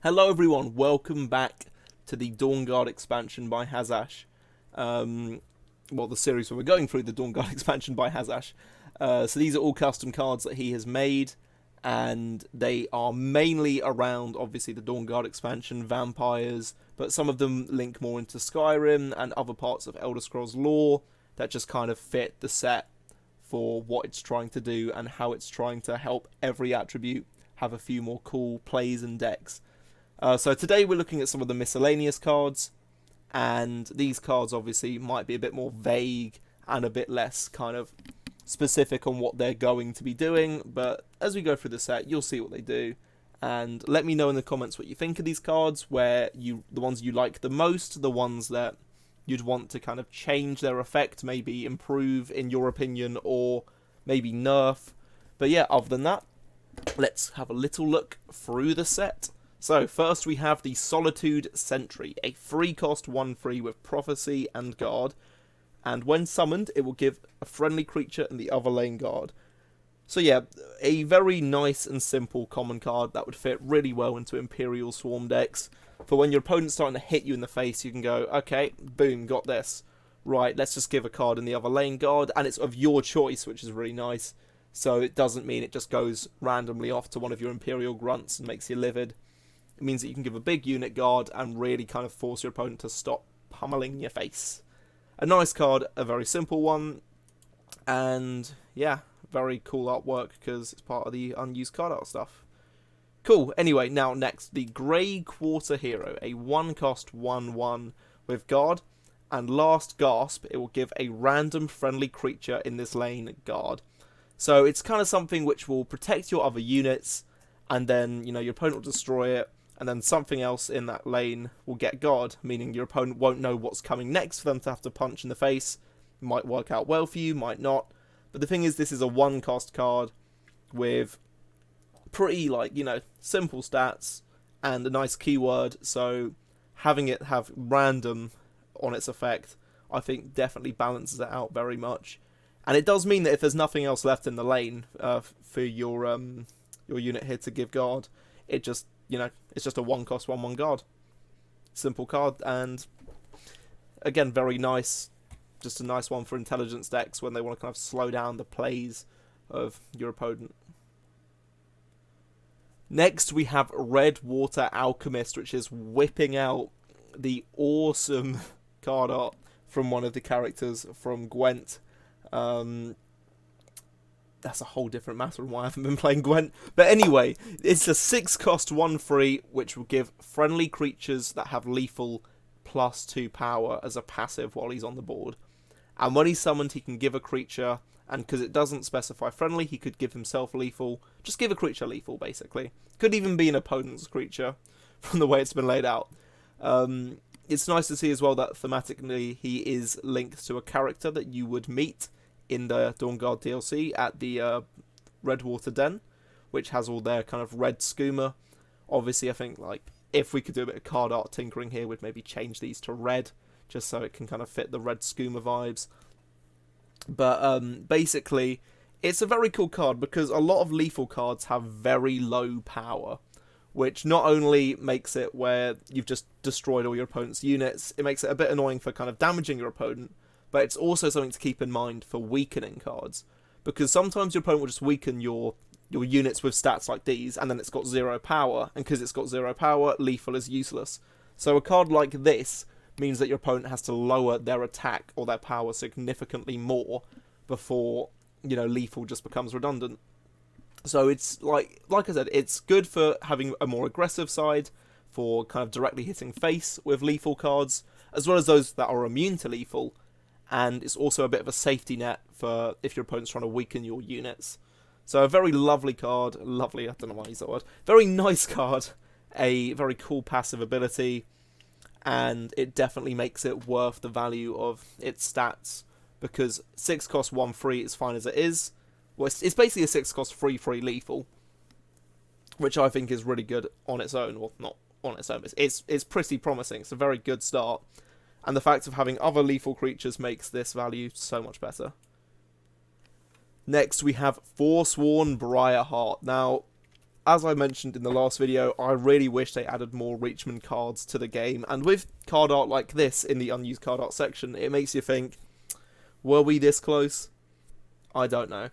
Hello everyone, welcome back to the Dawnguard expansion by Hazash. The series where we're going through the Dawnguard expansion by Hazash. So these are all custom cards that he has made, and they are mainly around, obviously, the Dawnguard expansion, vampires, but some of them link more into Skyrim and other parts of Elder Scrolls lore that just kind of fit the set for what it's trying to do and how it's trying to help every attribute have a few more cool plays and decks. So today we're looking at some of the miscellaneous cards, and these cards obviously might be a bit more vague and a bit less kind of specific on what they're going to be doing, but as we go through the set you'll see what they do, and let me know in the comments what you think of these cards, the ones you like the most, the ones that you'd want to kind of change their effect, maybe improve in your opinion, or maybe nerf. But yeah, other than that, let's have a little look through the set. So, first we have the Solitude Sentry, a free cost 1/3 with Prophecy and Guard, and when summoned it will give a friendly creature in the other lane guard. So yeah, a very nice and simple common card that would fit really well into Imperial Swarm decks. For when your opponent's starting to hit you in the face, you can go, okay, boom, got this. Right, let's just give a card in the other lane guard, and it's of your choice, which is really nice. So it doesn't mean it just goes randomly off to one of your Imperial Grunts and makes you livid. It means that you can give a big unit guard and really kind of force your opponent to stop pummeling your face. A nice card, a very simple one, and yeah, very cool artwork because it's part of the unused card art stuff. Cool, anyway, now next, the Grey Quarter Hero, a 1-cost 1/1 with guard, and last gasp, it will give a random friendly creature in this lane guard. So it's kind of something which will protect your other units, and then, you know, your opponent will destroy it, and then something else in that lane will get guard, meaning your opponent won't know what's coming next for them to have to punch in the face. It might work out well for you, might not. But the thing is, this is a 1-cost card with pretty, simple stats and a nice keyword, so having it have random on its effect, I think definitely balances it out very much. And it does mean that if there's nothing else left in the lane for your unit here to give guard, it just, it's just a 1-cost 1/1 guard. Simple card, and again, very nice. Just a nice one for intelligence decks when they want to kind of slow down the plays of your opponent. Next, we have Red Water Alchemist, which is whipping out the awesome card art from one of the characters from Gwent. That's a whole different matter on why I haven't been playing Gwent. But anyway, it's a 6-cost 1/3, which will give friendly creatures that have lethal +2 power as a passive while he's on the board. And when he's summoned, he can give a creature, and because it doesn't specify friendly, he could give himself lethal. Just give a creature lethal, basically. Could even be an opponent's creature, from the way it's been laid out. It's nice to see as well that thematically he is linked to a character that you would meet in the Dawnguard DLC at the Redwater Den, which has all their kind of red skooma. Obviously, I think if we could do a bit of card art tinkering here, we'd maybe change these to red, just so it can kind of fit the red skooma vibes. But basically, it's a very cool card because a lot of lethal cards have very low power, which not only makes it where you've just destroyed all your opponent's units, it makes it a bit annoying for kind of damaging your opponent, but it's also something to keep in mind for weakening cards, because sometimes your opponent will just weaken your units with stats like these, and then it's got 0 power, and because it's got 0 power, lethal is useless. So a card like this means that your opponent has to lower their attack or their power significantly more before, lethal just becomes redundant. So it's like I said, it's good for having a more aggressive side, for kind of directly hitting face with lethal cards, as well as those that are immune to lethal. And it's also a bit of a safety net for if your opponent's trying to weaken your units. So a very lovely card. Lovely, I don't know why I use that word. Very nice card. A very cool passive ability. And it definitely makes it worth the value of its stats. Because 6-cost 1/3 is fine as it is. Well, it's basically a 6-cost 3/3 lethal. Which I think is really good on its own. Well, not on its own. It's pretty promising. It's a very good start. And the fact of having other lethal creatures makes this value so much better. Next, we have Forsworn Briarheart. Now, as I mentioned in the last video, I really wish they added more Reachman cards to the game, and with card art like this in the unused card art section, it makes you think, were we this close? I don't know.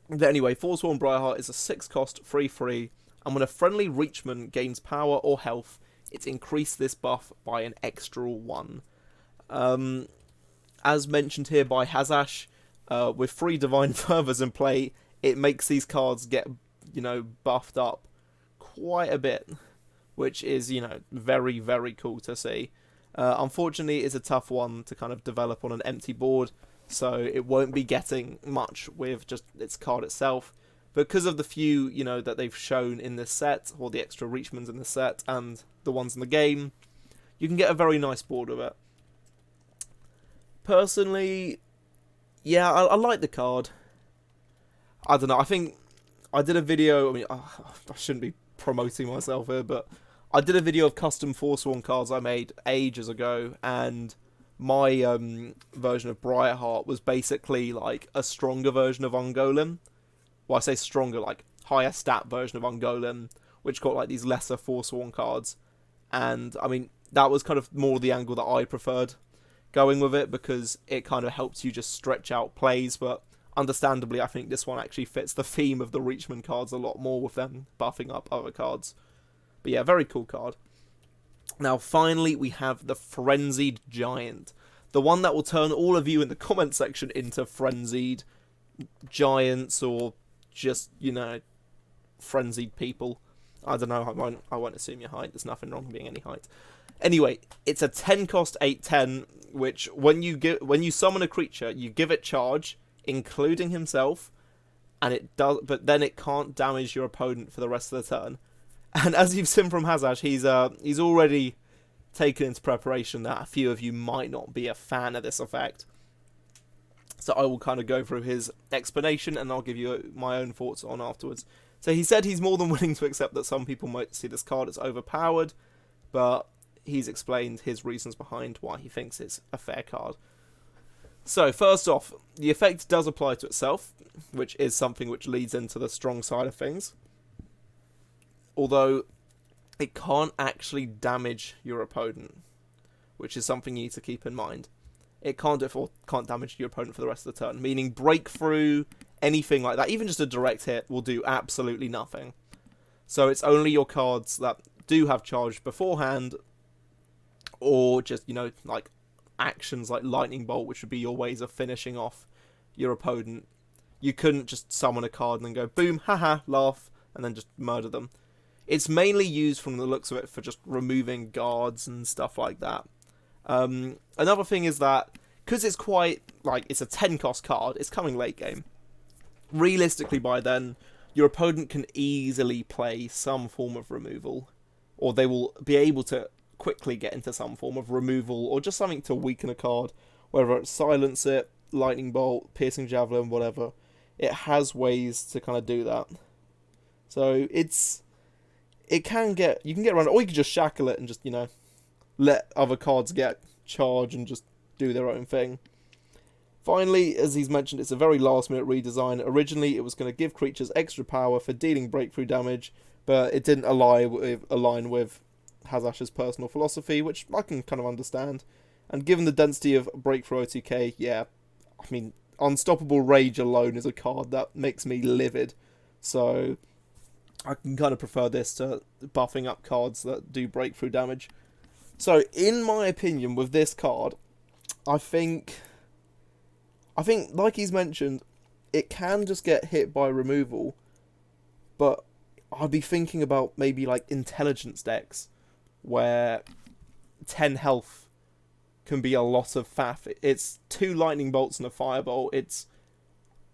But anyway, Forsworn Briarheart is a 6-cost, 3/3, and when a friendly Reachman gains power or health, it's increased this buff by an extra 1. As mentioned here by Hazash, with 3 Divine Fervours in play, it makes these cards get, buffed up quite a bit, which is, very, very cool to see. Unfortunately, it's a tough one to kind of develop on an empty board, so it won't be getting much with just its card itself. Because of the few, that they've shown in this set, or the extra Reachmans in the set, and the ones in the game, you can get a very nice board with it. Personally, yeah, I like the card. I don't know, I think I did a video, I shouldn't be promoting myself here, but I did a video of custom Forsworn cards I made ages ago, and my version of Briarheart was basically like a stronger version of Ungolem. Well, I say stronger, like higher stat version of Ungolem, which got like these lesser Forsworn cards. And that was kind of more the angle that I preferred going with it, because it kind of helps you just stretch out plays. But understandably, I think this one actually fits the theme of the Reachman cards a lot more, with them buffing up other cards. But yeah, very cool card. Now, finally, we have the Frenzied Giant. The one that will turn all of you in the comment section into Frenzied Giants, or just, frenzied people. I don't know, I won't assume your height. There's nothing wrong with being any height. Anyway, it's a 10-cost 8/10, which when you summon a creature, you give it charge, including himself, and it does, but then it can't damage your opponent for the rest of the turn. And as you've seen from Hazash, he's already taken into preparation that a few of you might not be a fan of this effect. So I will kind of go through his explanation, and I'll give you my own thoughts on afterwards. So he said he's more than willing to accept that some people might see this card as overpowered, but he's explained his reasons behind why he thinks it's a fair card. So first off, the effect does apply to itself, which is something which leads into the strong side of things. Although it can't actually damage your opponent, which is something you need to keep in mind. It can't damage your opponent for the rest of the turn, meaning breakthrough, anything like that, even just a direct hit will do absolutely nothing. So it's only your cards that do have charge beforehand, or just, like actions like Lightning Bolt, which would be your ways of finishing off your opponent. You couldn't just summon a card and then go boom, haha, laugh, and then just murder them. It's mainly used, from the looks of it, for just removing guards and stuff like that. Another thing is that, because it's quite, it's a 10-cost card, it's coming late game. Realistically, by then, your opponent can easily play some form of removal, or they will be able to quickly get into some form of removal, or just something to weaken a card, whether it's Silence It, Lightning Bolt, Piercing Javelin, whatever. It has ways to kind of do that. So you can get around it, or you can just shackle it and just, let other cards get charge and just do their own thing. Finally, as he's mentioned, it's a very last-minute redesign. Originally, it was going to give creatures extra power for dealing breakthrough damage, but it didn't align with Hazash's personal philosophy, which I can kind of understand. And given the density of breakthrough OTK, yeah, Unstoppable Rage alone is a card that makes me livid. So I can kind of prefer this to buffing up cards that do breakthrough damage. So, in my opinion, with this card, I think, like he's mentioned, it can just get hit by removal, but I'd be thinking about maybe, intelligence decks, where 10 health can be a lot of faff. It's 2 lightning bolts and a firebolt. It's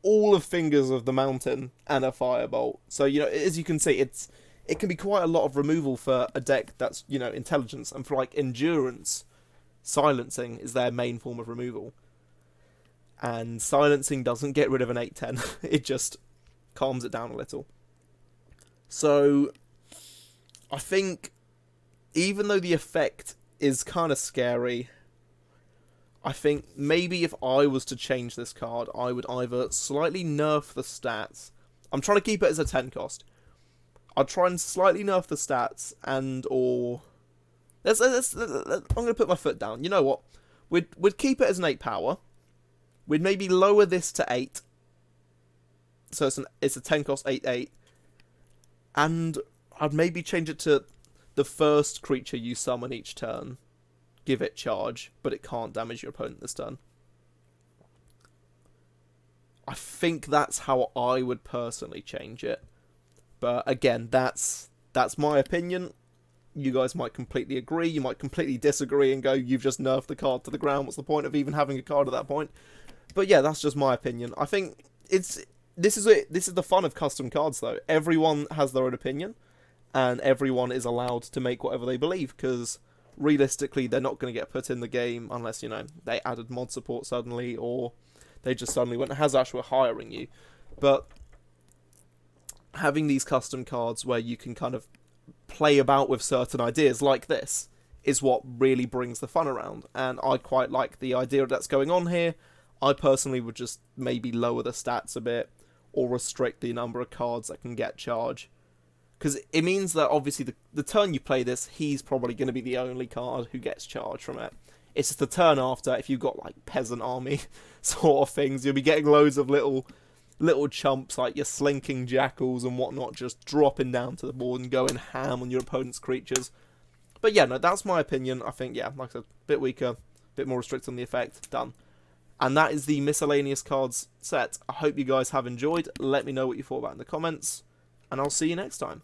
all of Fingers of the Mountain and a firebolt. So, as you can see, it can be quite a lot of removal for a deck that's, intelligence. And for, endurance, silencing is their main form of removal. And silencing doesn't get rid of an 8/10. It just calms it down a little. So, I think, even though the effect is kind of scary, I think maybe if I was to change this card, I would either slightly nerf the stats. I'm trying to keep it as a 10 cost. I'd try and slightly nerf the stats, and or I'm gonna put my foot down. You know what? We'd keep it as an 8 power. We'd maybe lower this to 8. So it's a 10 cost 8/8. And I'd maybe change it to the first creature you summon each turn. Give it charge, but it can't damage your opponent this turn. I think that's how I would personally change it. But again, that's my opinion. You guys might completely agree, you might completely disagree and go, you've just nerfed the card to the ground, what's the point of even having a card at that point? But yeah, that's just my opinion. I think this is the fun of custom cards though. Everyone has their own opinion, and everyone is allowed to make whatever they believe, because realistically they're not going to get put in the game unless, you know, they added mod support suddenly, or they just suddenly went, Hazash, we're hiring you. But having these custom cards where you can kind of play about with certain ideas like this is what really brings the fun around, and I quite like the idea that's going on here. I personally would just maybe lower the stats a bit, or restrict the number of cards that can get charge, because it means that obviously the turn you play this, he's probably going to be the only card who gets charge from it. It's just the turn after, if you've got like peasant army sort of things, you'll be getting loads of little chumps like your slinking jackals and whatnot just dropping down to the board and going ham on your opponent's creatures. But yeah, no, that's my opinion. I think, yeah, like I said, a bit weaker, a bit more restricted on the effect, done. And that is the miscellaneous cards set. I hope you guys have enjoyed. Let me know what you thought about in the comments, and I'll see you next time.